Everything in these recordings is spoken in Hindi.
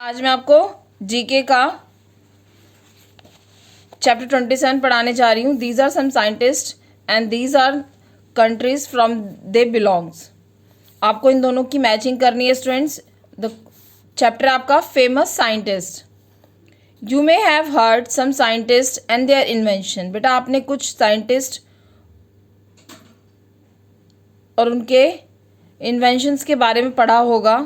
आज मैं आपको जीके का चैप्टर 27 पढ़ाने जा रही हूँ। These are some scientist and these are countries from they belongs. आपको इन दोनों की मैचिंग करनी है स्टूडेंट्स। द चैप्टर आपका famous scientist. You may have heard some scientist and their invention. बेटा आपने कुछ साइंटिस्ट और उनके इन्वेंशंस के बारे में पढ़ा होगा।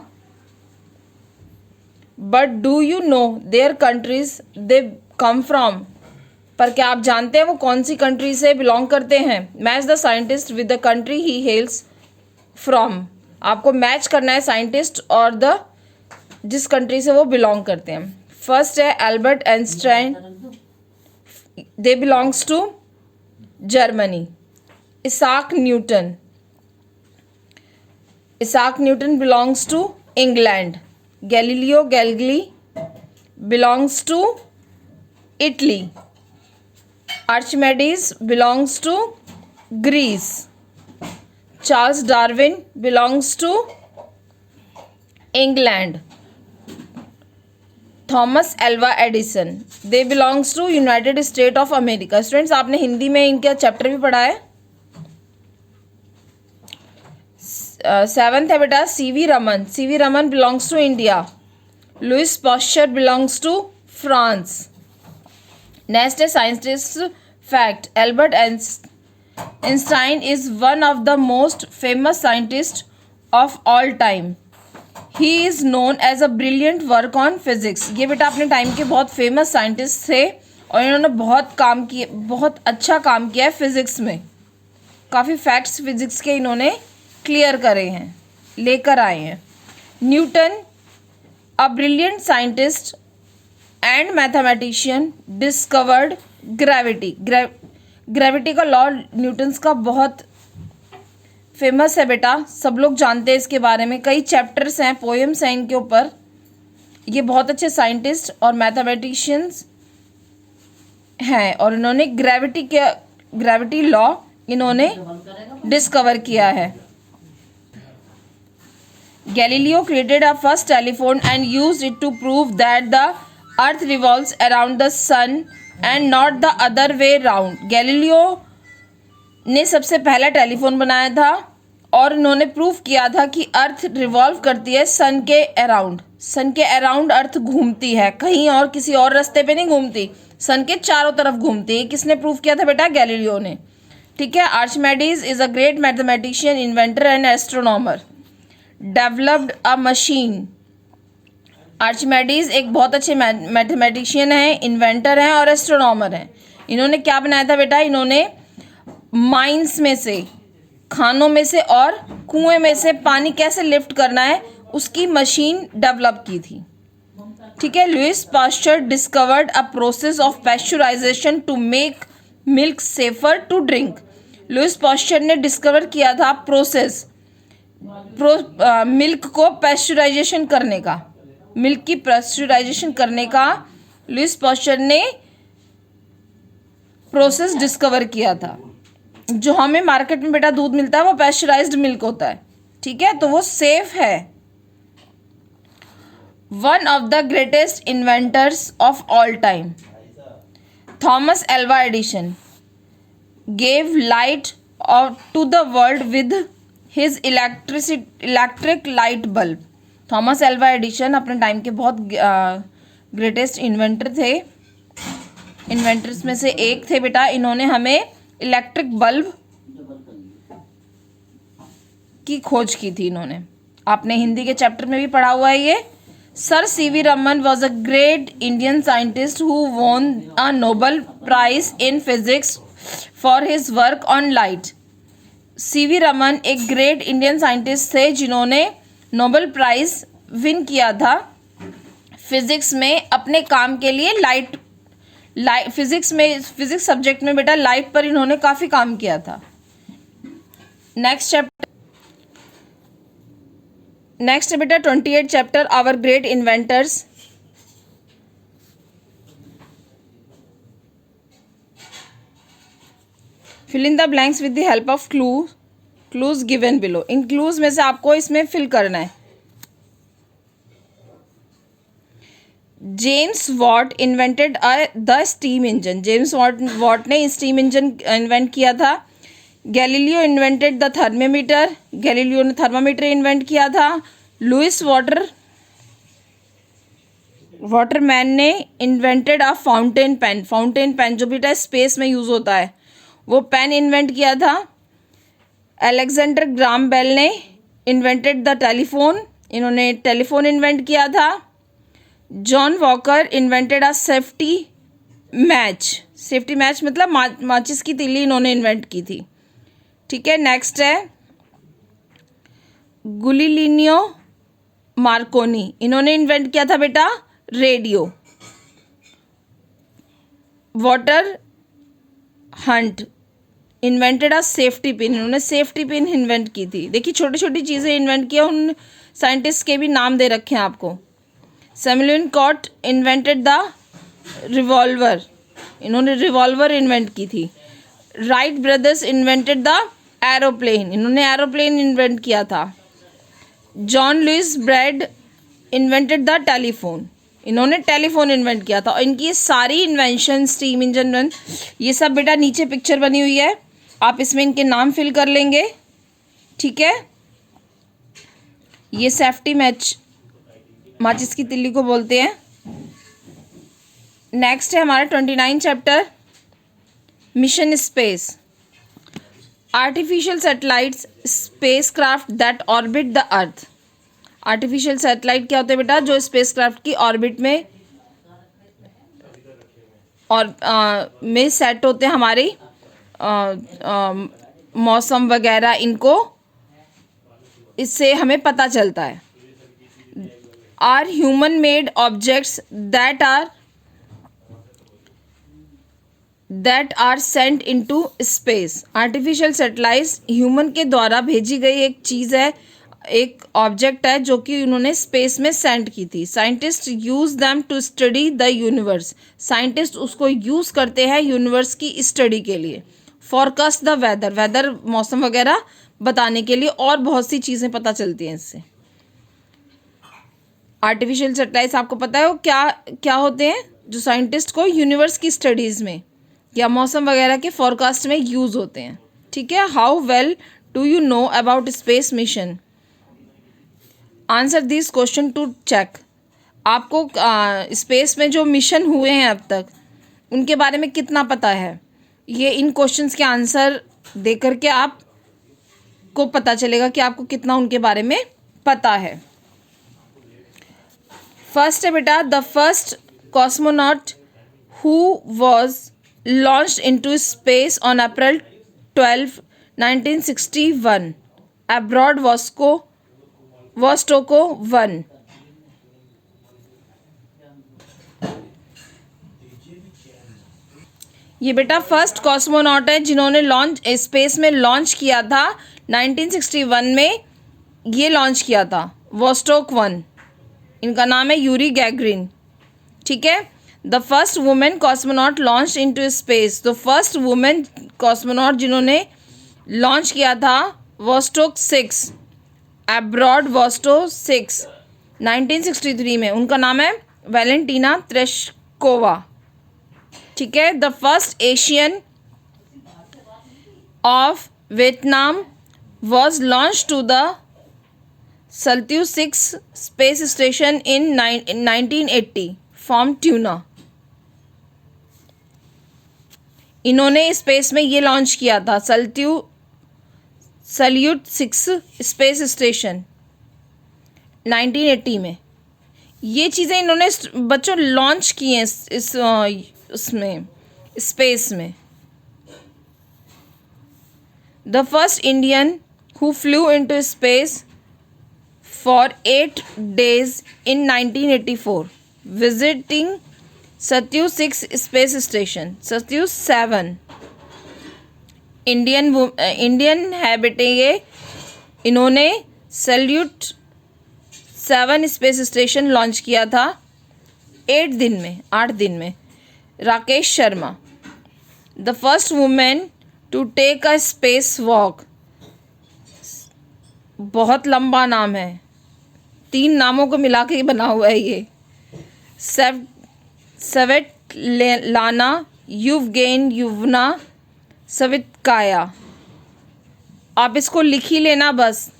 But do you no there countries they come from. पर क्या आप जानते हैं वो कौन सी कंट्री से बिलोंग करते हैं। Match the scientist with the country he हेल्स from. आपको मैच करना है साइंटिस्ट और द जिस कंट्री से वो बिलोंग करते हैं। फर्स्ट है Albert Einstein, they belongs to Germany. Isaac Newton belongs to England. Galileo Galilei belongs to Italy. Archimedes belongs to Greece. Charles Darwin belongs to England. Thomas Alva Edison, they belongs to United States of America. Students आपने हिंदी में इनका चैप्टर भी पढ़ा है। सेवेंथ है बेटा CV Raman belongs to India. Louis Pasteur belongs to France. Next है scientist fact. Albert Einstein is one of the most famous scientist of all time. He is known as a brilliant work on physics. ये बेटा अपने टाइम के बहुत फेमस साइंटिस्ट थे और इन्होंने बहुत अच्छा काम किया है फिजिक्स में। काफ़ी फैक्ट्स फिजिक्स के इन्होंने क्लियर करे हैं, लेकर आए हैं। Newton a brilliant scientist and mathematician discovered gravity. Gravity का लॉ न्यूटन्स का बहुत फेमस है बेटा, सब लोग जानते हैं इसके बारे में। कई चैप्टर्स हैं, पोएम्स हैं इनके ऊपर। ये बहुत अच्छे साइंटिस्ट और मैथमेटिशियंस हैं और इन्होंने ग्रेविटी लॉ इन्होंने डिस्कवर किया है। Galileo created a first telephone and used it to prove that the earth revolves around the sun and not the other way round. Galileo ने सबसे पहला टेलीफोन बनाया था और उन्होंने प्रूव किया था कि अर्थ रिवॉल्व करती है सन के अराउंड अर्थ घूमती है, कहीं और किसी और रास्ते पे नहीं घूमती, सन के चारों तरफ घूमती है। किसने प्रूव किया था बेटा? गैलीलियो ने। ठीक है। Archimedes is a great mathematician, inventor and astronomer. Developed a machine. Archimedes एक बहुत अच्छे मैथमेटिशियन हैं, इन्वेंटर हैं और एस्ट्रोनॉमर हैं। इन्होंने क्या बनाया था बेटा? इन्होंने माइंस में से, खानों में से और कुएं में से पानी कैसे लिफ्ट करना है उसकी मशीन डेवलप की थी। ठीक है। Louis Pasteur discovered a process of pasteurisation to make milk safer to drink. Louis Pasteur ने डिस्कवर किया था प्रोसेस मिल्क को पैस्चराइजेशन करने का, मिल्क की पैस्चराइजेशन करने का लुइस पास्चर ने प्रोसेस डिस्कवर किया था। जो हमें मार्केट में बेटा दूध मिलता है वो पैस्चराइज्ड मिल्क होता है। ठीक है, तो वो सेफ है। One of the greatest inventors of all time, Thomas Alva Edison gave light to the world with his electric light bulb. Thomas Alva Edison अपने टाइम के बहुत ग्रेटेस्ट इन्वेंटर थे। इन्वेंटर्स में से एक थे बेटा। इन्होंने हमें इलेक्ट्रिक बल्ब की खोज की थी इन्होंने। आपने हिंदी के चैप्टर में भी पढ़ा हुआ है ये। Sir CV Raman was a great Indian scientist who won a Nobel prize in physics for his work on light. CV Raman एक ग्रेट इंडियन साइंटिस्ट थे जिन्होंने नोबेल प्राइज विन किया था फिजिक्स में अपने काम के लिए। फिजिक्स सब्जेक्ट में बेटा लाइट पर इन्होंने काफ़ी काम किया था। नेक्स्ट बेटा 28 chapter our great inventors. Fill in the blanks with the help of clues given below. इन क्लूज में से आपको इसमें फिल करना है। James Watt invented the steam engine. James Watt ने स्टीम इंजन इन्वेंट किया था। Galileo invented the thermometer. Galileo ने थर्मामीटर इन्वेंट किया था। लुइस वाटरमैन ने invented a fountain pen. Fountain pen जो बेटा स्पेस में यूज़ होता है, वो पेन इन्वेंट किया था। अलेक्जेंडर ग्राम बेल ने इन्वेंटेड द टेलीफोन। इन्होंने टेलीफोन इन्वेंट किया था। John walker invented a safety match. Safety match मतलब माचिस की तीली इन्होंने इन्वेंट की थी। ठीक है, नेक्स्ट है गुलिलिनियो मार्कोनी। इन्होंने इन्वेंट किया था बेटा radio. Water Hunt invented a safety pin. इन्होंने सेफ्टी पिन इन्वेंट की थी। देखिए छोटी छोटी चीज़ें इन्वेंट किया, उन साइंटिस्ट के भी नाम दे रखे हैं आपको। Samuel Colt invented the revolver. इन्होंने रिवॉल्वर इन्वेंट की थी। Wright brothers invented the aeroplane. इन्होंने एरोप्लेन इन्वेंट किया था। John Louis Bread invented the telephone. इन्होंने टेलीफोन इन्वेंट किया था। और इनकी ये सारी इन्वेंशन, स्टीम इंजन, ये सब बेटा नीचे पिक्चर बनी हुई है, आप इसमें इनके नाम फिल कर लेंगे। ठीक है, ये सेफ्टी मैच माचिस की तिल्ली को बोलते हैं। नेक्स्ट है हमारा 29 chapter mission space. Artificial satellites space craft that orbit the earth. Artificial satellite क्या होते हैं बेटा? जो स्पेस क्राफ्ट की ऑर्बिट में और में सेट होते हैं हमारी मौसम वगैरह, इनको इससे हमें पता चलता है। Are human made objects that are sent into space. Artificial satellites human के द्वारा भेजी गई एक चीज़ है, एक ऑब्जेक्ट है जो कि उन्होंने स्पेस में सेंड की थी। Scientist use them to study the universe. Scientist उसको यूज़ करते हैं यूनिवर्स की स्टडी के लिए। फॉरकास्ट द वेदर मौसम वगैरह बताने के लिए, और बहुत सी चीज़ें पता चलती हैं इससे। आर्टिफिशियल सैटेलाइट्स आपको पता है वो क्या क्या होते हैं, जो साइंटिस्ट को यूनिवर्स की स्टडीज़ में या मौसम वगैरह के फॉरकास्ट में यूज़ होते हैं। ठीक है, how well do you know about space mission? Answer this question to check. आपको स्पेस में जो मिशन हुए हैं अब तक, उनके बारे में कितना पता है, ये इन क्वेश्चंस के आंसर दे करके आप को पता चलेगा कि आपको कितना उनके बारे में पता है। फर्स्ट है बेटा, the first cosmonaut who was launched into space on April 12, 1961 abroad Vostok 1। ये बेटा फर्स्ट कॉस्मोनॉट है जिन्होंने स्पेस में लॉन्च किया था 1961 में। ये लॉन्च किया था वॉस्टोक 1। इनका नाम है यूरी गैगरिन। ठीक है, the first women cosmonaut launch into space. The first women cosmonaut जिन्होंने लॉन्च किया था वॉस्टोक 6 अब्रॉड वॉस्टोक 6 1963 में। उनका नाम है वैलेंटीना तेरेश्कोवा। ठीक है, the first Asian of Vietnam was launch to the Salyut 6 space station in 1980 from Tuna. इन्होंने स्पेस में ये लॉन्च किया था सल्यूट 6 स्पेस स्टेशन 1980 में। ये चीज़ें इन्होंने बच्चों लॉन्च की हैं उसमें स्पेस में। The first Indian who flew into space for 8 days in 1984 visiting Salyut 6 space station. Salyut 7 Indian हैबिटेंगे। इन्होंने सल्यूट 7 स्पेस स्टेशन लॉन्च किया था 8 दिन में। Rakesh Sharma, the first women to take a space walk. बहुत लंबा नाम है, 3 नामों को मिला के बना हुआ है ये। सवेटलाना युवना सवित्काया। आप इसको लिख ही लेना बस।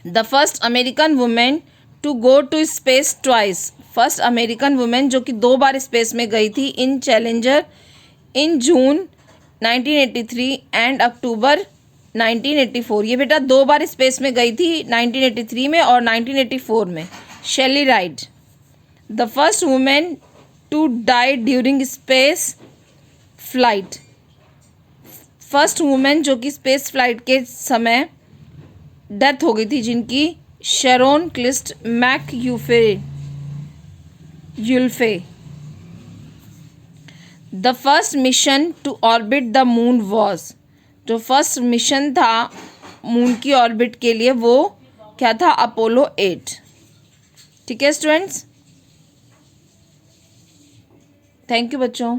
The first American women to go to space twice. First American women जो कि 2 बार स्पेस में गई थी इन challenger in June 1983 and October 1984। ये बेटा 2 बार स्पेस में गई थी 1983 में और 1984 में। Sally Ride. The first women to die during space flight. First women जो कि स्पेस फ्लाइट के समय डेथ हो गई थी जिनकी Sharon Christa McAuliffe. The first mission to orbit the moon was. जो फर्स्ट मिशन था मून की ऑर्बिट के लिए वो क्या था? अपोलो 8। ठीक है स्टूडेंट्स, थैंक यू बच्चों।